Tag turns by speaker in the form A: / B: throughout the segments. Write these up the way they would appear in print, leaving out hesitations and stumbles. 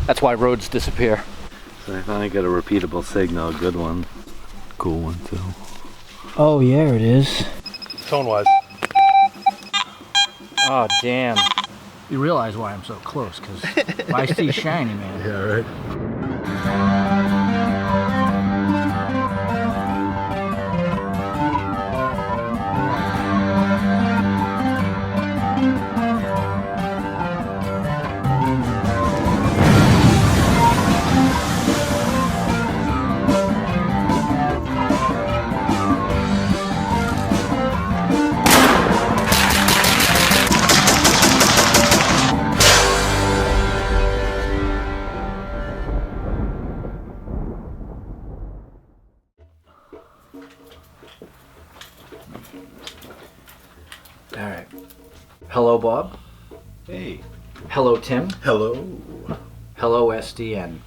A: That's why roads disappear.
B: So I finally got a repeatable signal, a good one. Cool one too.
A: Oh yeah, it is.
C: Tone-wise.
A: Oh damn. You realize why I'm so close, because I see shiny, man.
C: Yeah, right.
A: All right. Hello, Bob.
B: Hey.
A: Hello, Tim.
C: Hello.
A: Hello, SDN.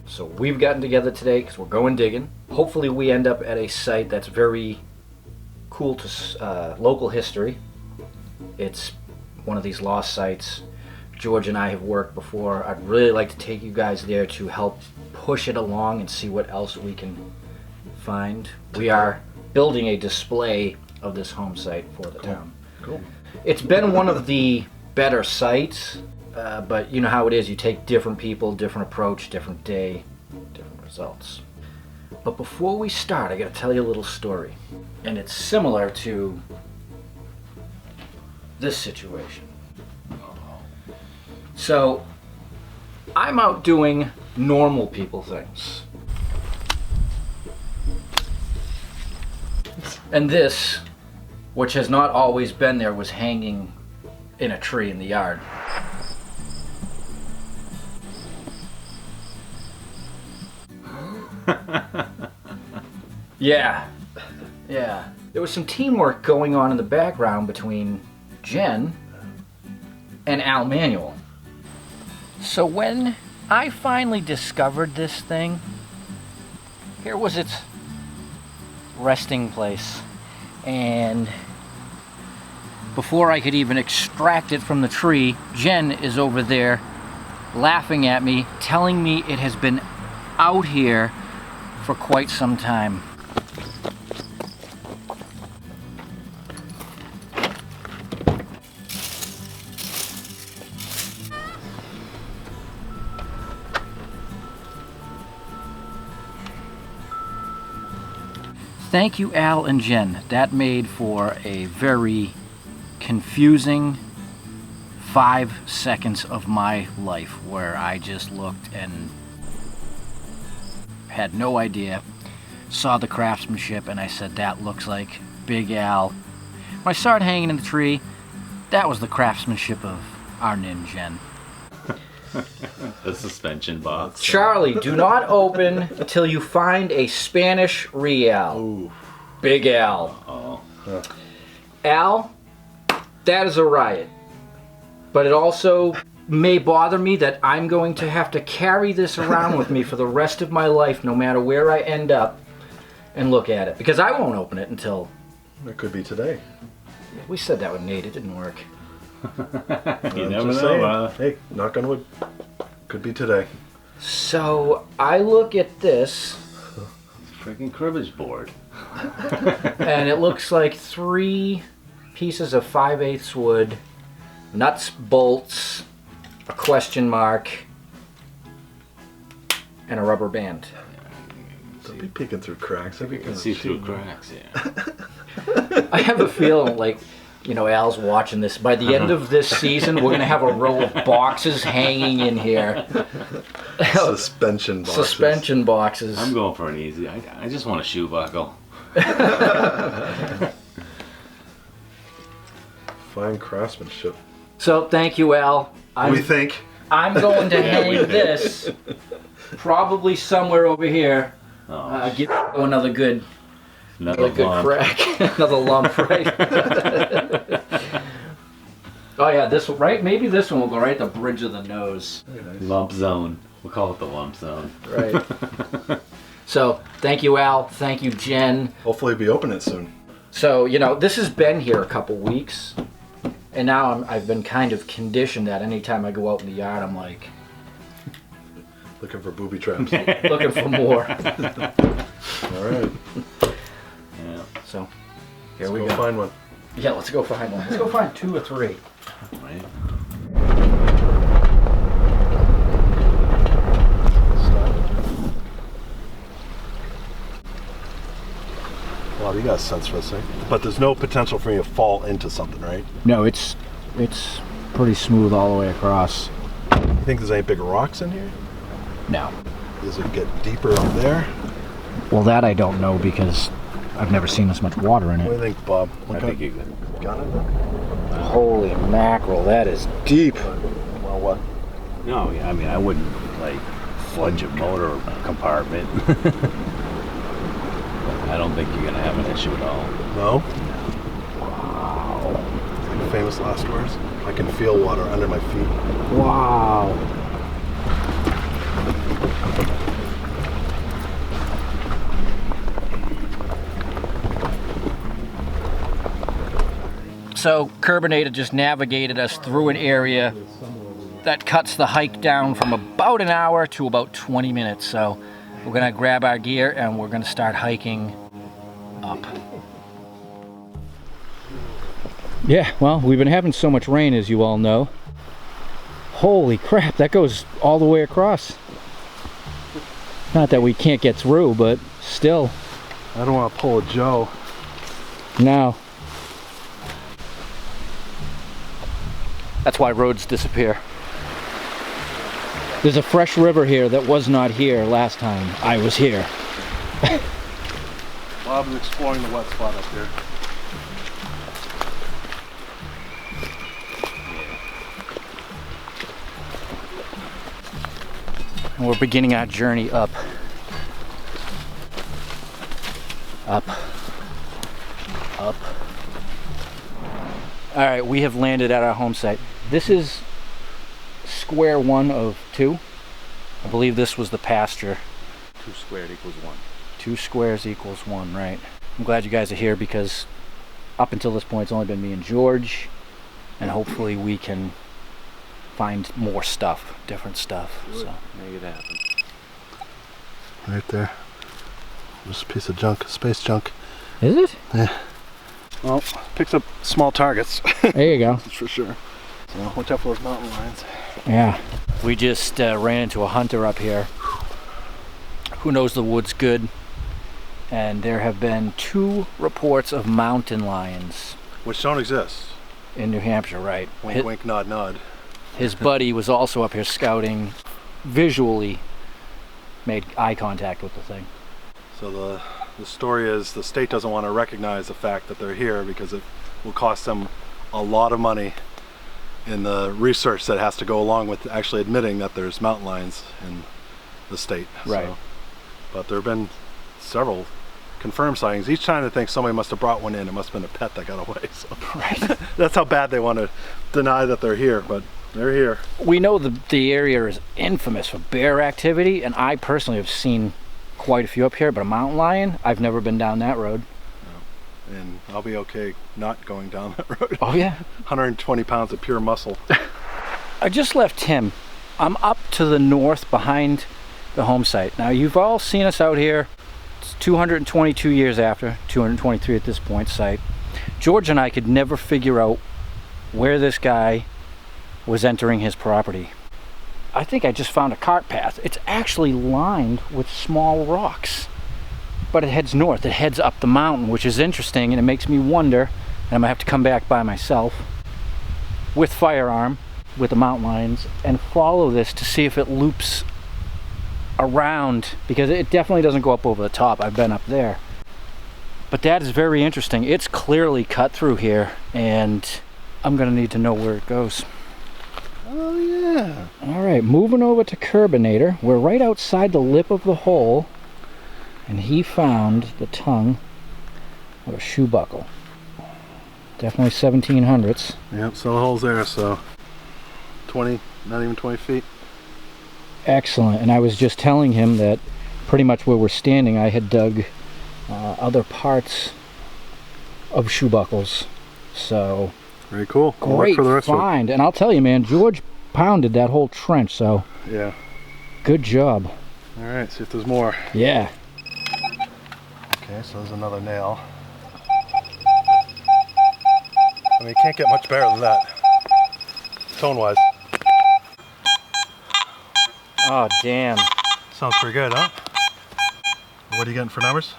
A: So we've gotten together today because we're going digging. Hopefully we end up at a site that's very cool to local history. It's one of these lost sites. George and I have worked before. I'd really like to take you guys there to help push it along and see what else we can find. We are building a display of this home site for the town.
C: Cool.
A: It's been one of the better sites, but you know how it is. You take different people, different approach, different day, different results. But before we start, I gotta tell you a little story. And it's similar to this situation. So, I'm out doing normal people things. And this, which has not always been there, was hanging in a tree in the yard. Yeah. There was some teamwork going on in the background between Jen and Al Manuel. So when I finally discovered this thing, here was its resting place. And before I could even extract it from the tree, Jen is over there laughing at me, telling me it has been out here for quite some time. Thank you, Al and Jen. That made for a very confusing 5 seconds of my life where I just looked and had no idea, saw the craftsmanship, and I said, that looks like Big Al. When I started hanging in the tree, that was the craftsmanship of our nin Jen.
B: The suspension box.
A: Charlie, do not open until you find a Spanish reale.
C: Ooh.
A: Big Al.
B: Oh.
A: Al, that is a riot. But it also may bother me that I'm going to have to carry this around with me for the rest of my life, no matter where I end up, and look at it. Because I won't open it until...
C: It could be today.
A: We said that with Nate, it didn't work.
B: You never
C: Just
B: know.
C: saying. Hey, knock on wood. Could be today.
A: So I look at this,
B: Freaking cribbage board.
A: and it looks like 3 pieces of 5/8 wood, nuts, bolts, a question mark, and a rubber band.
C: Don't be peeking through cracks.
B: You can see through cracks, yeah.
A: I have a feeling like, you know, Al's watching this. By the end of this season, we're going to have a row of boxes hanging in here.
C: Suspension boxes.
A: Suspension boxes.
B: I'm going for an easy. I just want a shoe buckle.
C: Fine craftsmanship.
A: So thank you, Al.
C: We think.
A: I'm going to
B: Yeah, we
A: hang
B: did.
A: this probably somewhere over here.
B: Oh,
A: Give another good
B: another
A: good
B: lump.
A: crack. Another lump, right? Oh yeah, this one, right? Maybe this one will go right at the bridge of the nose.
C: Very nice.
B: Lump zone. We'll call it the lump zone.
A: Right. So, thank you, Al. Thank you, Jen.
C: Hopefully we open it soon.
A: So, you know, this has been here a couple weeks, and now I've been kind of conditioned that anytime I go out in the yard, I'm like,
C: Looking for booby traps.
A: Looking for more.
C: All right.
B: Yeah.
A: So, here
C: Let's
A: we
C: go
A: go.
C: find one.
A: Yeah, let's go find one. Let's go find 2 or 3.
B: Right.
C: Well, you got a sense for this thing. But there's no potential for me to fall into something, right?
A: No, it's pretty smooth all the way across.
C: You think there's any big rocks in here?
A: No.
C: Does it get deeper up there?
A: Well, that I don't know because I've never seen this much water in
C: What do
A: it.
C: you think, Bob?
B: I think you could.
C: Got it?
A: Holy mackerel, that is deep.
C: Well, what?
B: No, yeah, I mean, I wouldn't like fudge a motor compartment. I don't think you're gonna have an issue at all.
C: No? Wow. It's like famous last words. I can feel water under my feet.
A: Wow. So Kerbinator just navigated us through an area that cuts the hike down from about an hour to about 20 minutes. So we're gonna grab our gear and we're gonna start hiking up. Yeah, well, we've been having so much rain, as you all know. Holy crap, that goes all the way across. Not that we can't get through, but still.
C: I don't want to pull a Joe.
A: No. That's why roads disappear. There's a fresh river here that was not here last time I was here.
C: Bob is exploring the wet spot up here.
A: And we're beginning our journey up. Up. Up. All right, we have landed at our home site. This is square 1 of 2. I believe this was the pasture.
B: 2 squared equals 1.
A: 2 squares equals 1, right? I'm glad you guys are here because up until this point it's only been me and George, and hopefully we can find more stuff, different stuff. So
B: Make it happen.
C: Right there. Just a piece of junk, space junk.
A: is it?
C: Yeah. Well, picks up small targets.
A: There you go.
C: That's for sure. So watch out for those mountain lions.
A: Yeah. We just ran into a hunter up here who knows the woods good, and there have been 2 reports of mountain lions
C: Which don't exist.
A: in New Hampshire, right?
C: Wink, wink, nod, nod.
A: His buddy was also up here scouting, visually made eye contact with the thing.
C: So the story is the state doesn't want to recognize the fact that they're here because it will cost them a lot of money in the research that has to go along with actually admitting that there's mountain lions in the state.
A: Right.
C: So, but there have been several confirmed sightings. Each time they think somebody must have brought one in, it must have been a pet that got away. So
A: Right.
C: that's how bad they want to deny that they're here, but they're here.
A: We know the area is infamous for bear activity, and I personally have seen quite a few up here, but a mountain lion, I've never been down that road.
C: And I'll be okay not going down that road.
A: Oh yeah.
C: 120 pounds of pure muscle.
A: I just left Tim. I'm up to the north behind the home site. Now you've all seen us out here. It's 222 years after, 223 at this point site. George and I could never figure out where this guy was entering his property. I think I just found a cart path. It's actually lined with small rocks, but it heads north. It heads up the mountain, which is interesting, and it makes me wonder, and I'm gonna have to come back by myself with firearm, with the mountain lions, and follow this to see if it loops around, because it definitely doesn't go up over the top. I've been up there. But that is very interesting. It's clearly cut through here, and I'm gonna need to know where it goes.
C: Oh yeah.
A: All right, moving over to Kerbinator. We're right outside the lip of the hole, and he found the tongue of a shoe buckle. Definitely 1700's.
C: Yep, so the hole's there, so 20, not even 20 feet.
A: Excellent. And I was just telling him that pretty much where we're standing, I had dug other parts of shoe buckles. So
C: Very cool. I'll look
A: great
C: for the rest
A: find. And I'll tell you, man, George pounded that whole trench. So
C: of it. Yeah.
A: Good job.
C: All right, see if there's more.
A: Yeah.
C: Okay, so there's another nail. I mean, you can't get much better than that, tone-wise.
A: Oh, damn.
C: Sounds pretty good, huh? What are you getting for numbers?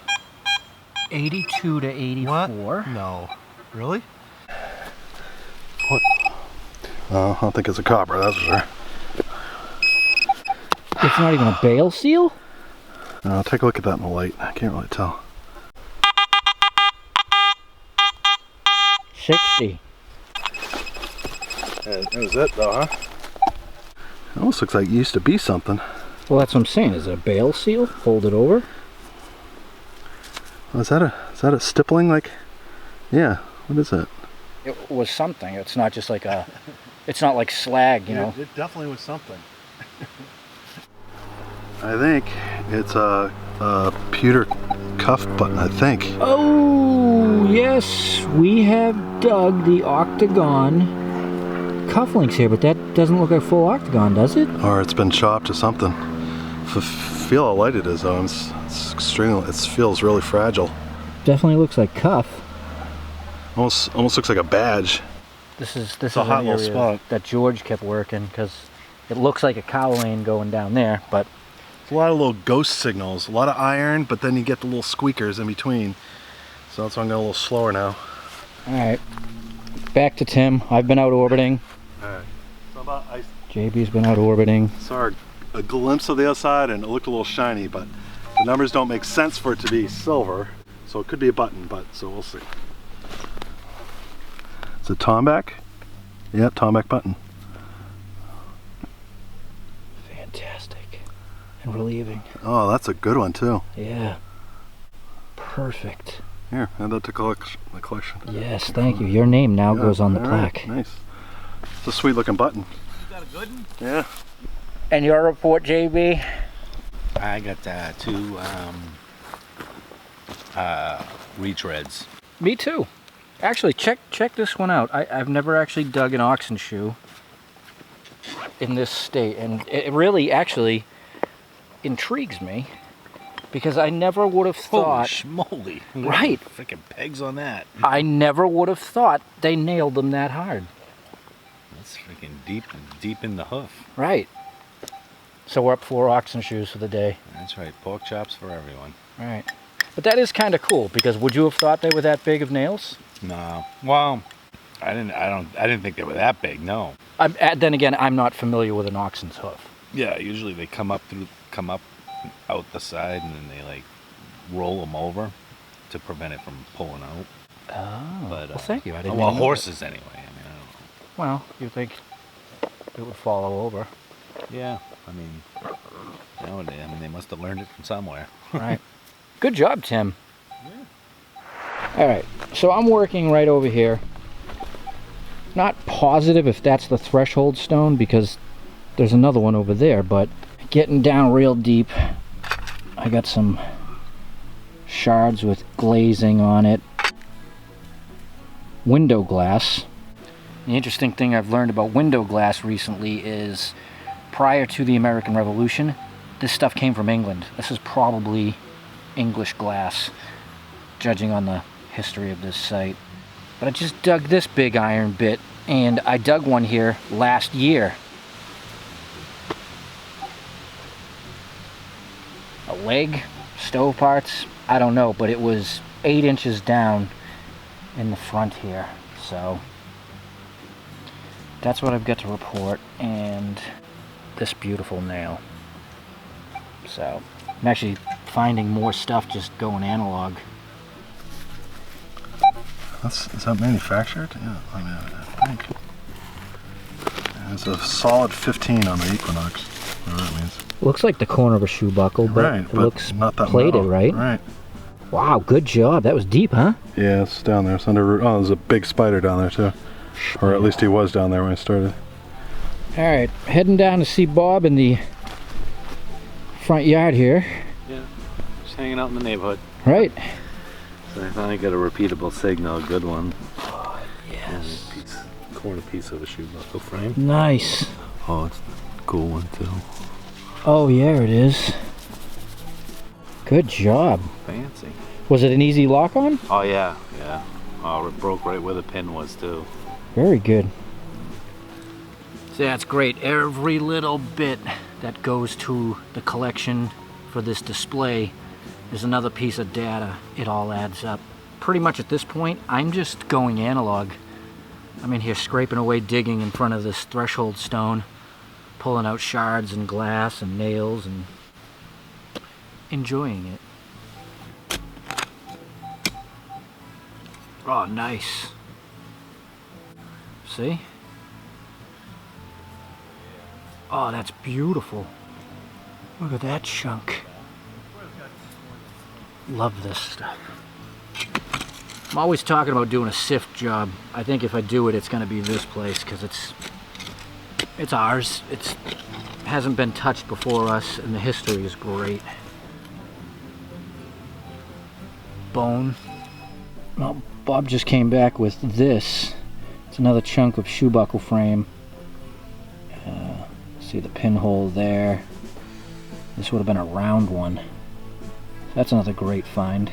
A: 82 to 84.
C: What? No. Really? What? I don't think it's a copper, that's for sure.
A: It's not even a bale seal?
C: No, take a look at that in the light. I can't really tell.
A: 60.
C: That was it, though, huh? It almost looks like it used to be something.
A: Well, that's what I'm saying. Is it a bale seal? Fold it over?
C: Oh, is that a stippling? Like, yeah. What is it?
A: It was something. It's not just like a... It's not like slag, you know.
C: It definitely was something. I think it's a pewter cuff button, I think.
A: Oh, yes. We have dug the octagon cufflinks here, but that doesn't look like a full octagon, does it?
C: Or it's been chopped or something. Feel how light it is, though. It's extremely. It feels really fragile.
A: Definitely looks like cuff.
C: Almost looks like a badge.
A: This is
C: a hot
A: an
C: little
A: area
C: spot.
A: that George kept working because it looks like a cow lane going down there, but
C: It's a lot of little ghost signals, a lot of iron, but then you get the little squeakers in between. So that's why I'm going a little slower now.
A: all right. Back to Tim. I've been out orbiting.
C: All right. So I
A: JB's been out orbiting.
C: saw a glimpse of the outside and it looked a little shiny, but the numbers don't make sense for it to be silver. So it could be a button, but so we'll see. Is it Tomback? Yeah, Tomback button.
A: Fantastic. And relieving.
C: Oh, that's a good one too.
A: Yeah. Perfect.
C: Here, add that to the collection.
A: Yes, thank you. Your name now goes on the
C: all right,
A: plaque.
C: nice. It's a sweet looking button.
D: You got a good one?
C: Yeah.
A: And your report, JB?
D: I got two retreads.
A: Me too. Actually, check this one out. I've never actually dug an oxen shoe in this state, and it really actually intrigues me because I never would have thought.
D: Holy schmoly.
A: Right.
D: Freaking pegs on that.
A: I never would have thought they nailed them that hard.
D: That's freaking deep in the hoof.
A: Right. So we're up 4 oxen shoes for the day.
D: That's right. Pork chops for everyone.
A: Right. But that is kind of cool because would you have thought they were that big of nails?
D: No. Well, I didn't think they were that big. No.
A: Then again, I'm not familiar with an oxen's hoof.
D: Yeah. Usually they come up out the side and then they like roll them over to prevent it from pulling out.
A: Oh.
D: But
A: Well, thank you. I didn't
D: well,
A: even know
D: horses anyway. I mean, I don't know.
A: that. Well, you think it would follow over.
D: Yeah. I mean, nowadays, they must have learned it from somewhere.
A: Right. Good job, Tim. All right, so I'm working right over here. Not positive if that's the threshold stone because there's another one over there, but getting down real deep. I got some shards with glazing on it. Window glass. The interesting thing I've learned about window glass recently is prior to the American Revolution, this stuff came from England. This is probably English glass, judging on the history of this site. But I just dug this big iron bit, and I dug one here last year. A leg, stove parts, I don't know, but it was 8 inches down in the front here. So that's what I've got to report, and this beautiful nail. So I'm actually finding more stuff just going analog.
C: Is that manufactured? Yeah, I mean, I think. It's a solid 15 on the Equinox, whatever that means.
A: Looks like the corner of a shoe buckle, but
C: Right,
A: it
C: but
A: looks
C: not that
A: plated,
C: metal.
A: right?
C: Right.
A: Wow, good job. That was deep, huh?
C: Yeah, it's down there. It's under. Oh, there's a big spider down there too, or at least he was down there when I started.
A: All right, heading down to see Bob in the front yard here.
B: Yeah, just hanging out in the neighborhood.
A: Right.
B: So I finally got a repeatable signal, a good one.
A: Oh, yes.
B: Corner piece of a shoe buckle frame.
A: Nice.
B: Oh, it's a cool one too.
A: Oh yeah, it is. Good job.
D: Fancy.
A: Was it an easy lock on?
D: Oh yeah, yeah. Oh, it broke right where the pin was too.
A: Very good. So that's great. Every little bit that goes to the collection for this display is another piece of data. It all adds up. Pretty much at this point, I'm just going analog. I'm in here scraping away, digging in front of this threshold stone, pulling out shards and glass and nails and enjoying it. Oh, nice. See? Oh, that's beautiful. Look at that chunk. Love this stuff. I'm always talking about doing a sift job. I think if I do it, it's going to be this place because it's ours. It hasn't been touched before us, and the history is great. Bone. Well, Bob just came back with this. It's another chunk of shoe buckle frame. See the pinhole there. This would have been a round one. That's another great find.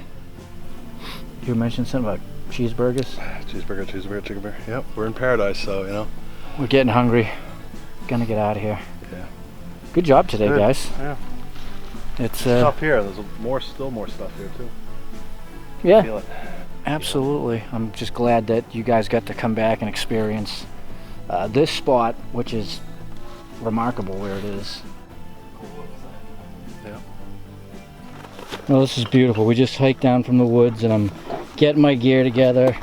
A: You mentioned something about cheeseburgers?
C: Cheeseburger, chicken burger. Yep, we're in paradise, so you know.
A: We're getting hungry. Gonna get out of here.
C: Yeah.
A: Good job today, guys.
C: Yeah.
A: It's
C: stuff here. There's still more stuff here too.
A: Yeah.
C: Feel it.
A: Absolutely. I'm just glad that you guys got to come back and experience this spot, which is remarkable where it is.
C: Yeah.
A: Well, this is beautiful. We just hiked down from the woods and I'm getting my gear together.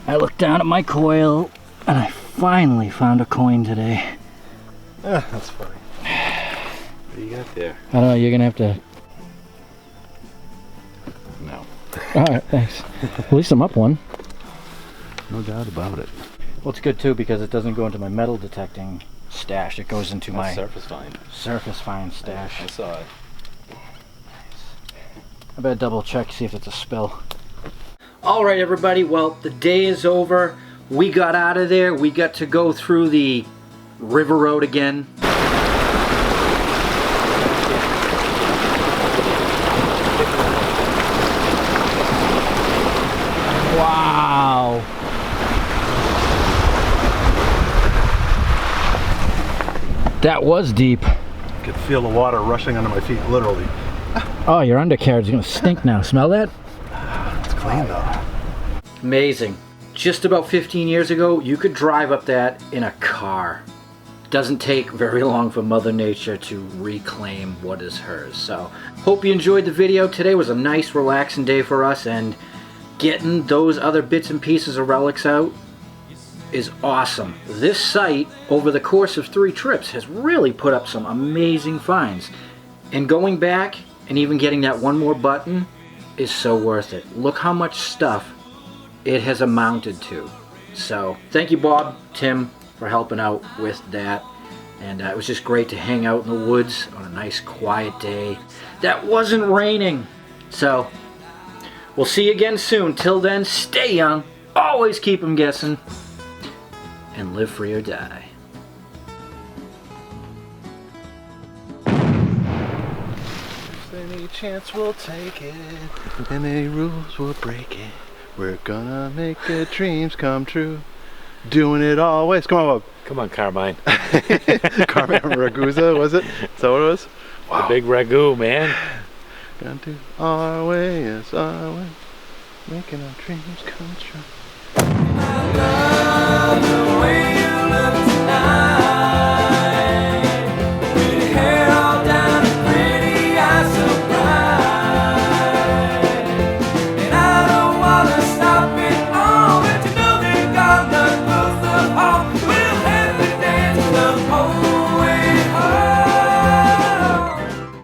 A: I looked down at my coil and I finally found a coin today.
C: Yeah, that's funny. What do you got there?
A: I don't know, you're gonna have to...
C: No.
A: Alright, thanks. At least I'm up one.
D: No doubt about it.
A: Well, it's good too because it doesn't go into my metal detecting stash. It goes into my
D: surface find.
A: Surface find stash.
D: I saw it.
A: I better double check, see if it's a spill. Alright everybody, well, the day is over. We got out of there. We got to go through the river road again. Wow. That was deep.
C: I could feel the water rushing under my feet, literally.
A: Oh, your undercarriage is gonna stink now. Smell that?
C: It's clean though.
A: Amazing. Just about 15 years ago, you could drive up that in a car. Doesn't take very long for Mother Nature to reclaim what is hers. So, hope you enjoyed the video. Today was a nice, relaxing day for us, and getting those other bits and pieces of relics out is awesome. This site, over the course of 3 trips, has really put up some amazing finds. And going back and even getting that one more button is so worth it. Look how much stuff it has amounted to. So thank you, Bob, Tim, for helping out with that. And it was just great to hang out in the woods on a nice quiet day that wasn't raining. So we'll see you again soon. Till then, stay young, always keep them guessing, and live free or die.
C: Any chance we'll take it, any rules we'll break it. We're gonna make the dreams come true, doing it always. Come on, Bob.
D: Come on, Carmine.
C: Carmen Ragusa, was it? Is that what it was? Wow.
D: The big ragu, man.
C: Gonna do our way, yes, our way, making our dreams come true.